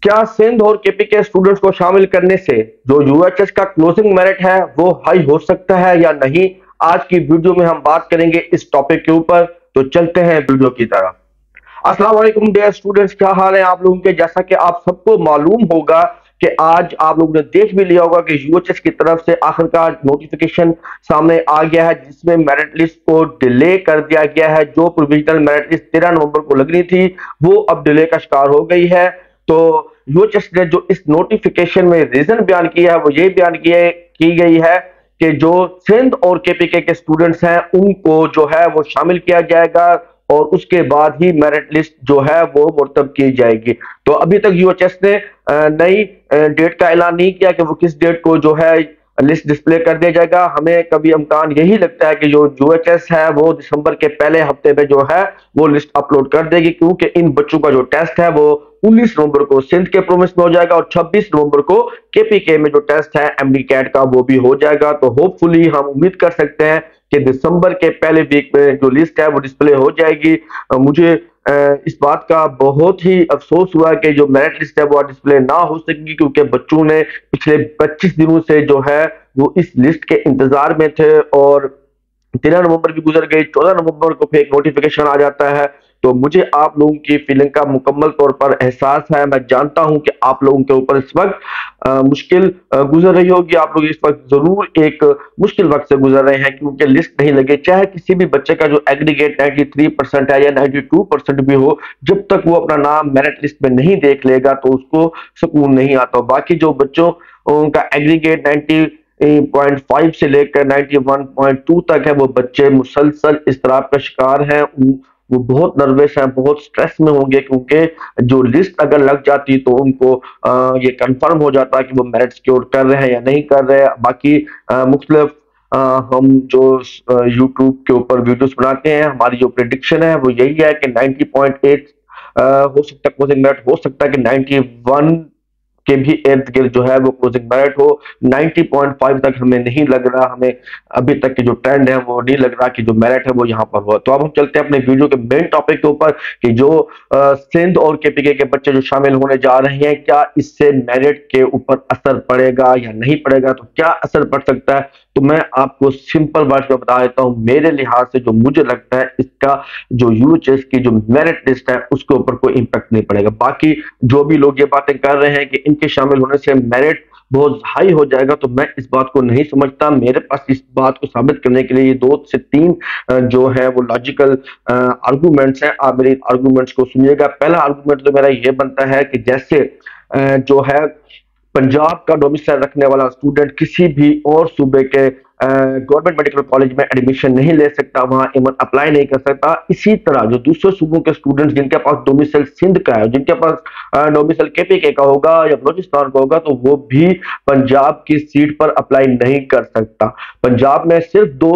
क्या सिंध और केपी के स्टूडेंट्स को शामिल करने से जो यूएचएस का क्लोजिंग मेरिट है वो हाई हो सकता है या नहीं? आज की वीडियो में हम बात करेंगे इस टॉपिक के ऊपर। तो चलते हैं वीडियो की तरफ। अस्सलाम वालेकुम डियर स्टूडेंट्स, क्या हाल है आप लोगों के? जैसा कि आप सबको मालूम होगा कि आज आप लोगों ने देख भी लिया होगा कि यूएचएस की तरफ से आखिरकार नोटिफिकेशन सामने आ गया है, जिसमें मेरिट लिस्ट को डिले कर दिया गया है। जो प्रोविजनल मेरिट लिस्ट 13 नवंबर को लगनी थी वो अब डिले का शिकार हो गई है। तो यूएचएस ने जो इस नोटिफिकेशन में रीजन बयान किया है वो ये बयान की गई है कि जो सिंध और केपीके के स्टूडेंट्स हैं उनको जो है वो शामिल किया जाएगा और उसके बाद ही मेरिट लिस्ट जो है वो मुर्तब की जाएगी। तो अभी तक यूएचएस ने नई डेट का ऐलान नहीं किया कि वो किस डेट को जो है लिस्ट डिस्प्ले कर दिया जाएगा। हमें कभी इम्कान यही लगता है कि जो यूएचएस है वो दिसंबर के पहले हफ्ते में जो है वो लिस्ट अपलोड कर देगी, क्योंकि इन बच्चों का जो टेस्ट है वो 19 नवंबर को सिंध के प्रोविंस में हो जाएगा और 26 नवंबर को केपीके में जो टेस्ट है एमडी कैट का वो भी हो जाएगा। तो होपफुली हम उम्मीद कर सकते हैं कि दिसंबर के पहले वीक में जो लिस्ट है वो डिस्प्ले हो जाएगी। मुझे इस बात का बहुत ही अफसोस हुआ कि जो मेरिट लिस्ट है वो डिस्प्ले ना हो सकेगी, क्योंकि बच्चों ने पिछले 25 दिनों से जो है वो इस लिस्ट के इंतजार में थे और 13 नवंबर भी गुजर गई, 14 नवंबर को फिर एक नोटिफिकेशन आ जाता है। तो मुझे आप लोगों की फीलिंग का मुकम्मल तौर पर एहसास है। मैं जानता हूं कि आप लोगों के ऊपर इस वक्त मुश्किल गुजर रही होगी। आप लोग इस वक्त जरूर एक मुश्किल वक्त से गुजर रहे हैं, क्योंकि लिस्ट नहीं लगे। चाहे किसी भी बच्चे का जो एग्रीगेट 93% है या 92% भी हो, जब तक वो अपना नाम मेरिट लिस्ट में नहीं देख लेगा तो उसको सुकून नहीं आता। बाकी जो बच्चों उनका एग्रीगेट 90.5 से लेकर 91.2 तक है, वो बच्चे मुसलसल इस्तिराब का शिकार हैं। वो बहुत नर्वस हैं, बहुत स्ट्रेस में होंगे, क्योंकि जो लिस्ट अगर लग जाती तो उनको ये कंफर्म हो जाता कि वो मेरिट सिक्योर कर रहे हैं या नहीं कर रहे हैं। बाकी मुख्तलिफ हम जो यूट्यूब के ऊपर वीडियोस बनाते हैं, हमारी जो प्रिडिक्शन है वो यही है कि 90.8 हो सकता है क्लोजिंग मेरिट, हो सकता है कि 91 के भी इर्द गिर्द जो है वो क्लोजिंग मेरिट हो। 90.5 तक हमें नहीं लग रहा, हमें अभी तक की जो ट्रेंड है वो नहीं लग रहा कि जो मेरिट है वो यहाँ पर हो। तो अब हम चलते हैं अपने वीडियो के मेन टॉपिक के ऊपर कि जो सिंध और केपीके के बच्चे जो शामिल होने जा रहे हैं, क्या इससे मेरिट के ऊपर असर पड़ेगा या नहीं पड़ेगा? तो क्या असर पड़ सकता है? तो मैं आपको सिंपल वर्ड्स में बता देता हूं। मेरे लिहाज से जो मुझे लगता है, इसका जो यूएचएस की जो मेरिट लिस्ट है उसके ऊपर कोई इंपैक्ट नहीं पड़ेगा। बाकी जो भी लोग ये बातें कर रहे हैं कि इनके शामिल होने से मेरिट बहुत हाई हो जाएगा, तो मैं इस बात को नहीं समझता। मेरे पास इस बात को साबित करने के लिए 2 से 3 जो है वो लॉजिकल आर्गूमेंट्स हैं। आप मेरे आर्गूमेंट्स को सुनिएगा। पहला आर्गूमेंट तो मेरा ये बनता है कि जैसे जो है पंजाब का डोमिसाइल रखने वाला स्टूडेंट किसी भी और सूबे के गवर्नमेंट मेडिकल कॉलेज में एडमिशन नहीं ले सकता, वहां इवन अप्लाई नहीं कर सकता। इसी तरह जो दूसरे सूबों के स्टूडेंट्स जिनके पास डोमिसाइल सिंध का है, जिनके पास डोमिसाइल केपीके का होगा या बलोचिस्तान का होगा, तो वो भी पंजाब की सीट पर अप्लाई नहीं कर सकता। पंजाब में सिर्फ 2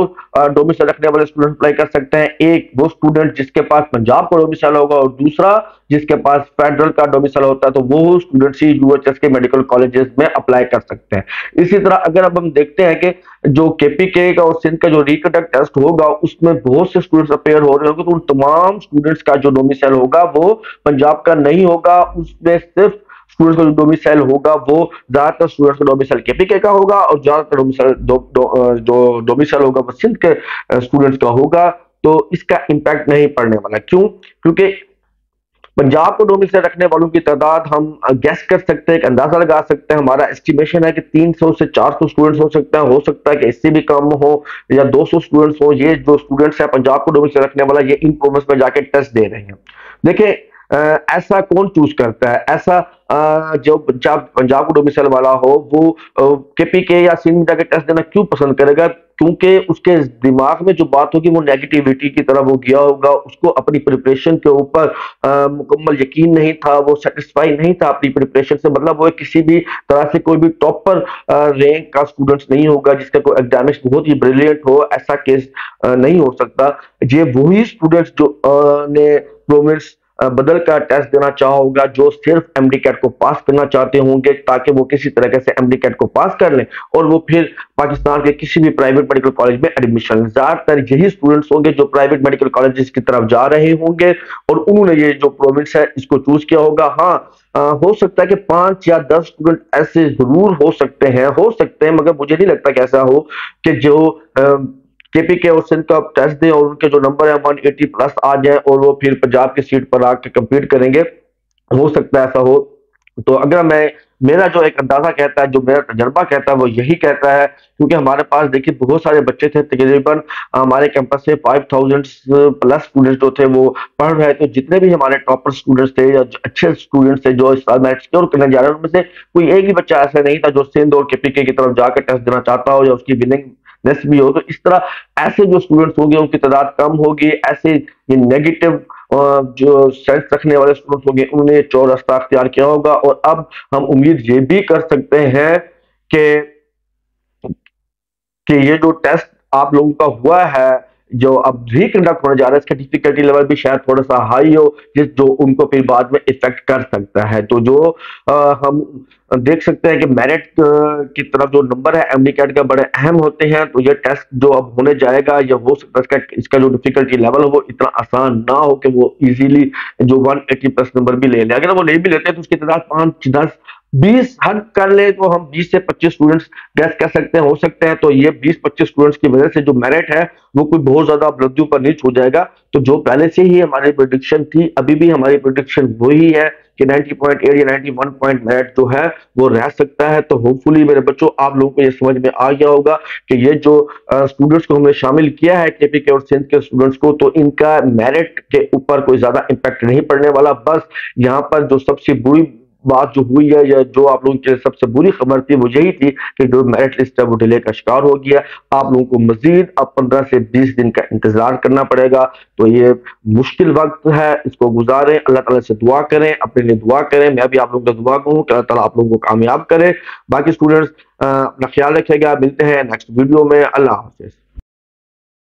डोमिसाइल रखने वाले स्टूडेंट अप्लाई कर सकते हैं। एक वो स्टूडेंट जिसके पास पंजाब का डोमिसाइल होगा और दूसरा जिसके पास फेडरल का डोमिसाइल होता है, तो वो स्टूडेंट ही यूएचएस के मेडिकल कॉलेजेस में अप्लाई कर सकते हैं। इसी तरह अगर अब हम देखते हैं कि जो केपीके का और सिंध का जो रिकंडक्ट टेस्ट होगा उसमें बहुत से स्टूडेंट्स अपेयर हो रहे होंगे, तो उन तमाम स्टूडेंट्स का जो डोमिसाइल होगा वो पंजाब का नहीं होगा। उसमें सिर्फ स्टूडेंट्स का जो डोमिसाइल होगा वो ज्यादातर स्टूडेंट्स का डोमिसाइल केपीके का होगा और ज्यादातर डोमिसाइल जो डोमिसाइल होगा वो सिंध के स्टूडेंट्स का होगा। तो इसका इंपैक्ट नहीं पड़ने वाला। क्यों? क्योंकि पंजाब को डोमिसाइल रखने वालों की तादाद हम गैस कर सकते हैं, एक अंदाजा लगा सकते हैं। हमारा एस्टिमेशन है कि 300 से 400 स्टूडेंट्स हो सकता है कि इससे भी कम हो या 200 स्टूडेंट्स हो। ये जो स्टूडेंट्स है पंजाब को डोमिसाइल रखने वाला, ये इन प्रोविंस में जाके टेस्ट दे रहे हैं। देखिए ऐसा कौन चूज करता है? ऐसा जो पंजाब को डोमिसाइल वाला हो वो केपीके या सिंध में जाके टेस्ट देना क्यों पसंद करेगा? क्योंकि उसके दिमाग में जो बात होगी वो नेगेटिविटी की तरफ वो गया होगा। उसको अपनी प्रिपरेशन के ऊपर मुकम्मल यकीन नहीं था, वो सेटिस्फाई नहीं था अपनी प्रिपरेशन से। मतलब वो किसी भी तरह से कोई भी टॉपर रैंक का स्टूडेंट्स नहीं होगा जिसका कोई एकेडमिक्स बहुत ही ब्रिलियंट हो, ऐसा केस नहीं हो सकता। ये वही स्टूडेंट्स जो ने प्रोविंस बदल कर टेस्ट देना चाहा होगा, जो सिर्फ एमडी कैट को पास करना चाहते होंगे, ताकि वो किसी तरीके से एमडी कैट को पास कर लें और वो फिर पाकिस्तान के किसी भी प्राइवेट मेडिकल कॉलेज में एडमिशन। ज्यादातर यही स्टूडेंट्स होंगे जो प्राइवेट मेडिकल कॉलेज की तरफ जा रहे होंगे और उन्होंने ये जो प्रोविंस है इसको चूज किया होगा। हाँ, हो सकता है कि 5 या 10 स्टूडेंट ऐसे जरूर हो सकते हैं, मगर मुझे नहीं लगता कि ऐसा हो कि जो केपीके और सिंध का टेस्ट दें और उनके जो नंबर है 180 प्लस आ जाए और वो फिर पंजाब की सीट पर आके कम्पीट करेंगे। हो सकता है ऐसा हो। तो अगर मैं मेरा जो एक अंदाजा कहता है, जो मेरा तजर्बा कहता है, वो यही कहता है, क्योंकि हमारे पास देखिए बहुत सारे बच्चे थे, तकरीबन हमारे कैंपस से 5000 प्लस स्टूडेंट्स जो थे वो पढ़ रहे थे। जितने भी हमारे टॉपर स्टूडेंट्स थे या अच्छे स्टूडेंट्स थे जो इस साल मैच सिक्योर करने जा रहे हैं, उनमें से कोई एक भी बच्चा ऐसा नहीं था जो सिंध और केपीके की तरफ जाकर टेस्ट देना चाहता हो या उसकी विनिंग भी हो। तो इस तरह ऐसे जो स्टूडेंट्स होंगे उनकी तादाद कम होगी। ऐसे ये नेगेटिव जो सेंस रखने वाले स्टूडेंट्स होंगे उन्होंने ये चौरास्ता अख्तियार किया होगा। और अब हम उम्मीद ये भी कर सकते हैं कि ये जो टेस्ट आप लोगों का हुआ है, जो अब रिकंडक्ट होने जा रहा है, इसका डिफिकल्टी लेवल भी शायद थोड़ा सा हाई हो, जिस जो उनको फिर बाद में इफेक्ट कर सकता है। तो जो हम देख सकते हैं कि मेरिट की तरफ जो नंबर है एमडी कैट का बड़े अहम होते हैं। तो ये टेस्ट जो अब होने जाएगा या हो सकता है इसका जो डिफिकल्टी लेवल है वो इतना आसान ना हो कि वो इजीली जो 180 प्लस नंबर भी ले लें। अगर वो नहीं भी लेते हैं तो उसकी तादाद 5, 10, 20 हद कर ले तो हम 20 से 25 स्टूडेंट्स गैस कर सकते हैं, हो सकते हैं। तो ये 20-25 स्टूडेंट्स की वजह से जो मेरिट है वो कोई बहुत ज्यादा बुलंदियों पर नहीं छू जाएगा। तो जो पहले से ही हमारी प्रिडिक्शन थी, अभी भी हमारी प्रिडिक्शन वही है कि 90.8 या 91 पॉइंट मेरिट जो है वो रह सकता है। तो होपफुली मेरे बच्चों आप लोगों को ये समझ में आ गया होगा कि ये जो स्टूडेंट्स को हमने शामिल किया है केपीके और सिंध के स्टूडेंट्स को, तो इनका मेरिट के ऊपर कोई ज्यादा इम्पैक्ट नहीं पड़ने वाला। बस यहाँ पर जो सबसे बुरी बात जो हुई है या जो आप लोगों के लिए सबसे बुरी खबर थी वो यही थी कि जो मेरिट लिस्ट है वो डिले का शिकार हो गया। आप लोगों को मजीद अब 15 से 20 दिन का इंतजार करना पड़ेगा। तो ये मुश्किल वक्त है, इसको गुजारें, अल्लाह ताला से दुआ करें, अपने लिए दुआ करें। मैं भी आप लोगों का दुआ करूँ कि अल्लाह ताला आप लोगों को कामयाब करे। बाकी स्टूडेंट्स अपना ख्याल रखिएगा, मिलते हैं नेक्स्ट वीडियो में। अल्लाह हाफिज।